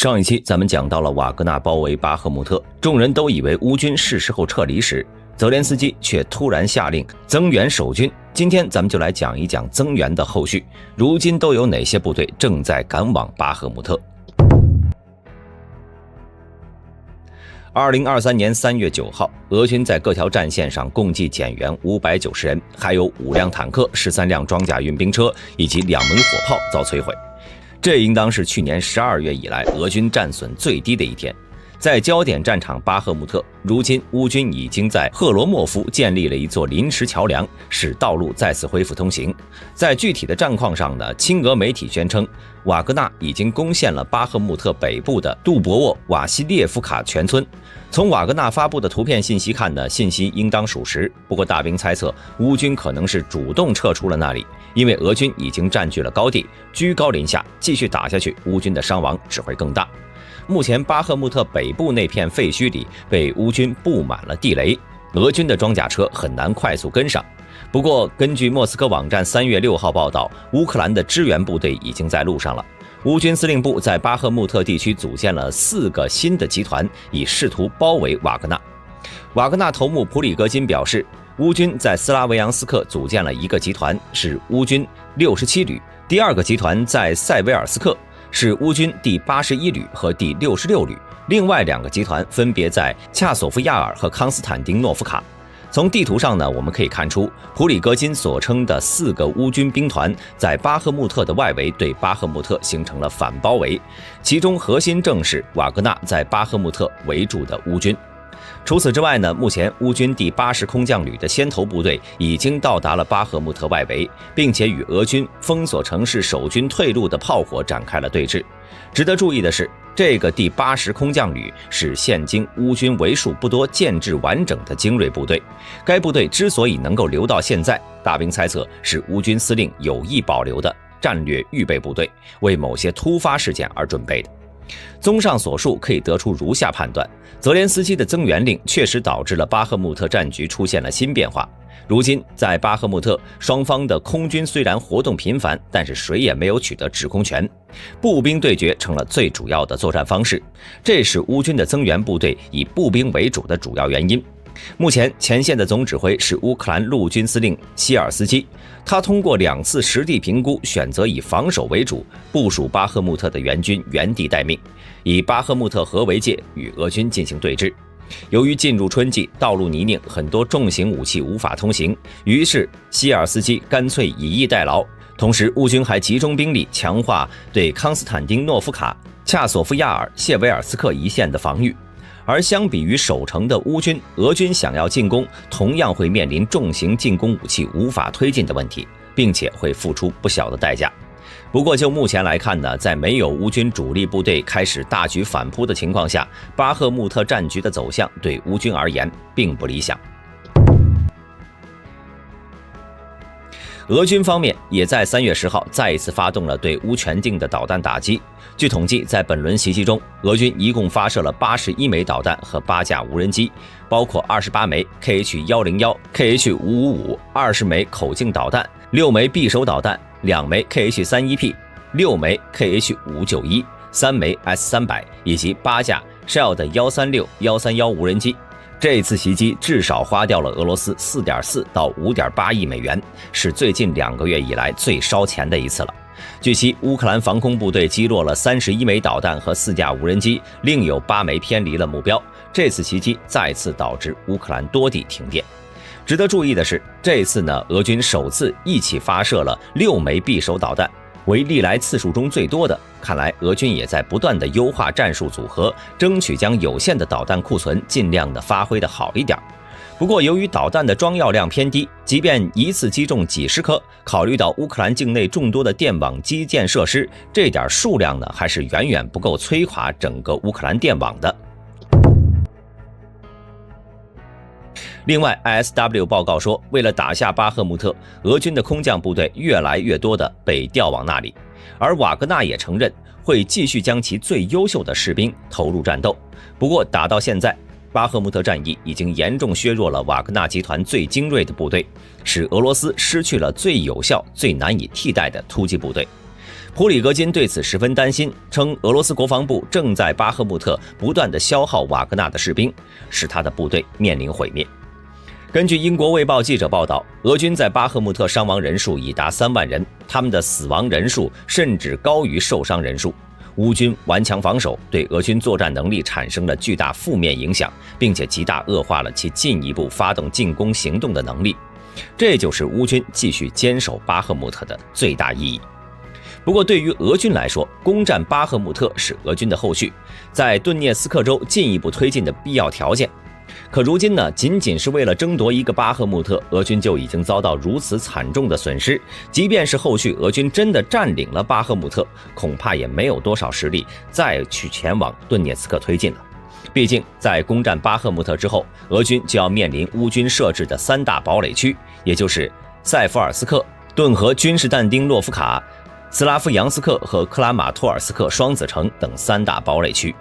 上一期咱们讲到了瓦格纳包围巴赫穆特，众人都以为乌军是时候撤离时，泽连斯基却突然下令增援守军。今天咱们就来讲一讲增援的后续，如今都有哪些部队正在赶往巴赫穆特。2023年3月9号，俄军在各条战线上共计减员590人，还有5辆坦克、13辆装甲运兵车以及2门火炮遭摧毁。这应当是去年12月以来俄军战损最低的一天。在焦点战场巴赫穆特，如今乌军已经在赫罗莫夫建立了一座临时桥梁，使道路再次恢复通行。在具体的战况上呢，亲俄媒体宣称，瓦格纳已经攻陷了巴赫穆特北部的杜博沃瓦西列夫卡全村。从瓦格纳发布的图片信息看呢，信息应当属实。不过大兵猜测，乌军可能是主动撤出了那里，因为俄军已经占据了高地，居高临下，继续打下去，乌军的伤亡只会更大。目前巴赫穆特北部那片废墟里被乌军布满了地雷，俄军的装甲车很难快速跟上。不过根据莫斯科网站3月6号报道，乌克兰的支援部队已经在路上了。乌军司令部在巴赫穆特地区组建了4个新的集团，以试图包围瓦格纳。瓦格纳头目普里戈金表示，乌军在斯拉维扬斯克组建了一个集团，是乌军67旅，第二个集团在塞维尔斯克，是乌军第81旅和第66旅，另外2个集团分别在恰索夫亚尔和康斯坦丁诺夫卡。从地图上呢，我们可以看出，普里戈金所称的4个乌军兵团在巴赫穆特的外围对巴赫穆特形成了反包围，其中核心正是瓦格纳在巴赫穆特围住的乌军。除此之外呢，目前乌军第80空降旅的先头部队已经到达了巴赫穆特外围，并且与俄军封锁城市守军退路的炮火展开了对峙。值得注意的是，这个第80空降旅是现今乌军为数不多建制完整的精锐部队。该部队之所以能够留到现在，大兵猜测是乌军司令有意保留的战略预备部队，为某些突发事件而准备的。综上所述，可以得出如下判断：泽连斯基的增援令确实导致了巴赫穆特战局出现了新变化。如今在巴赫穆特，双方的空军虽然活动频繁，但是谁也没有取得制空权，步兵对决成了最主要的作战方式，这是乌军的增援部队以步兵为主的主要原因。目前前线的总指挥是乌克兰陆军司令希尔斯基，他通过2次实地评估，选择以防守为主，部署巴赫穆特的援军原地待命，以巴赫穆特河为界与俄军进行对峙。由于进入春季，道路泥泞，很多重型武器无法通行，于是希尔斯基干脆以逸待劳。同时乌军还集中兵力强化对康斯坦丁诺夫卡、恰索夫亚尔、谢维尔斯克一线的防御。而相比于守城的乌军，俄军想要进攻，同样会面临重型进攻武器无法推进的问题，并且会付出不小的代价。不过就目前来看呢，在没有乌军主力部队开始大举反扑的情况下，巴赫穆特战局的走向对乌军而言并不理想。俄军方面也在3月10号再一次发动了对乌全境的导弹打击。据统计，在本轮袭击中，俄军一共发射了81枚导弹和8架无人机，包括28枚 KH-101、KH-555、20枚口径导弹、6枚匕首导弹、2枚 KH-31P、6枚 KH-591、3枚 S-300以及8架 Shell 136、131无人机。这次袭击至少花掉了俄罗斯4.4到5.8亿美元，是最近2个月以来最烧钱的一次了。据悉，乌克兰防空部队击落了31枚导弹和4架无人机，另有8枚偏离了目标。这次袭击再次导致乌克兰多地停电。值得注意的是，这次呢，俄军首次一起发射了6枚匕首导弹，为历来次数中最多的。看来俄军也在不断的优化战术组合，争取将有限的导弹库存尽量的发挥的好一点。不过由于导弹的装药量偏低，即便一次击中几十颗，考虑到乌克兰境内众多的电网基建设施，这点数量呢还是远远不够摧垮整个乌克兰电网的。另外 ISW 报告说，为了打下巴赫穆特，俄军的空降部队越来越多的被调往那里，而瓦格纳也承认会继续将其最优秀的士兵投入战斗。不过打到现在，巴赫穆特战役已经严重削弱了瓦格纳集团最精锐的部队，使俄罗斯失去了最有效、最难以替代的突击部队。普里格金对此十分担心，称俄罗斯国防部正在巴赫穆特不断地消耗瓦格纳的士兵，使他的部队面临毁灭。根据英国卫报记者报道，俄军在巴赫穆特伤亡人数已达3万人，他们的死亡人数甚至高于受伤人数。乌军顽强防守对俄军作战能力产生了巨大负面影响，并且极大恶化了其进一步发动进攻行动的能力。这就是乌军继续坚守巴赫穆特的最大意义。不过对于俄军来说，攻占巴赫穆特是俄军的后续，在顿涅斯克州进一步推进的必要条件。可如今呢，仅仅是为了争夺一个巴赫穆特，俄军就已经遭到如此惨重的损失。即便是后续俄军真的占领了巴赫穆特，恐怕也没有多少实力再去前往顿涅茨克推进了。毕竟在攻占巴赫穆特之后，俄军就要面临乌军设置的3大堡垒区，也就是塞夫尔斯克、顿河君士坦丁诺夫卡、斯拉夫扬斯克和克拉马托尔斯克双子城等3大堡垒区。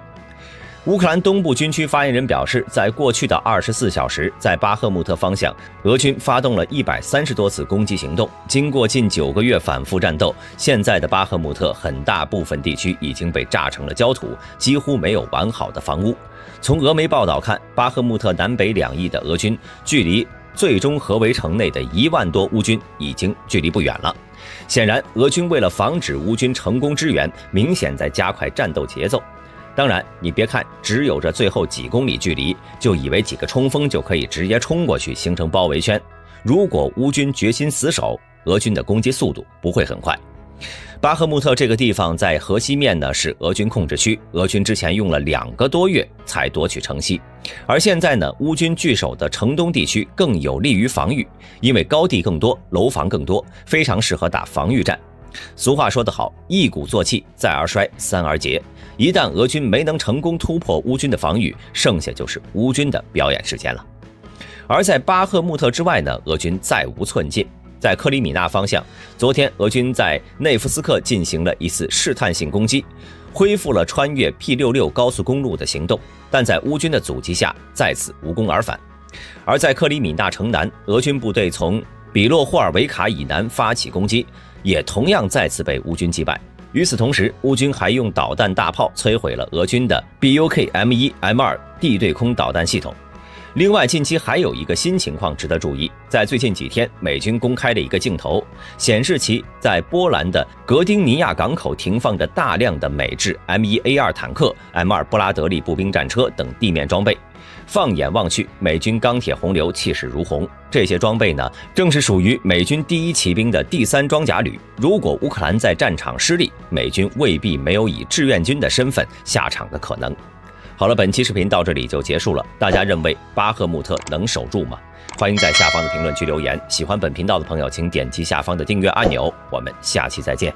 乌克兰东部军区发言人表示，在过去的24小时，在巴赫穆特方向，俄军发动了130多次攻击行动。经过近9个月反复战斗，现在的巴赫穆特很大部分地区已经被炸成了焦土，几乎没有完好的房屋。从俄媒报道看，巴赫穆特南北2翼的俄军距离最终合围城内的1万多乌军已经距离不远了。显然，俄军为了防止乌军成功支援，明显在加快战斗节奏。当然，你别看只有这最后几公里距离，就以为几个冲锋就可以直接冲过去形成包围圈。如果乌军决心死守，俄军的攻击速度不会很快。巴赫穆特这个地方在河西面呢是俄军控制区，俄军之前用了2个多月才夺取城西，而现在呢，乌军据守的城东地区更有利于防御，因为高地更多，楼房更多，非常适合打防御战。俗话说得好，一鼓作气，再而衰，三而竭。一旦俄军没能成功突破乌军的防御，剩下就是乌军的表演时间了。而在巴赫穆特之外呢，俄军再无寸进。在克里米纳方向，昨天俄军在内夫斯克进行了一次试探性攻击，恢复了穿越 P66 高速公路的行动，但在乌军的阻击下再次无功而返。而在克里米纳城南，俄军部队从比洛霍尔维卡以南发起攻击，也同样再次被乌军击败。与此同时，乌军还用导弹大炮摧毁了俄军的 BUK-M1、M2 地对空导弹系统。另外，近期还有一个新情况值得注意，在最近几天，美军公开的一个镜头显示，其在波兰的格丁尼亚港口停放着大量的美制 M1A2 坦克、M2 布拉德利步兵战车等地面装备。放眼望去，美军钢铁洪流气势如虹，这些装备呢，正是属于美军第1骑兵的第3装甲旅。如果乌克兰在战场失利，美军未必没有以志愿军的身份下场的可能。好了，本期视频到这里就结束了。大家认为巴赫穆特能守住吗？欢迎在下方的评论区留言。喜欢本频道的朋友，请点击下方的订阅按钮。我们下期再见。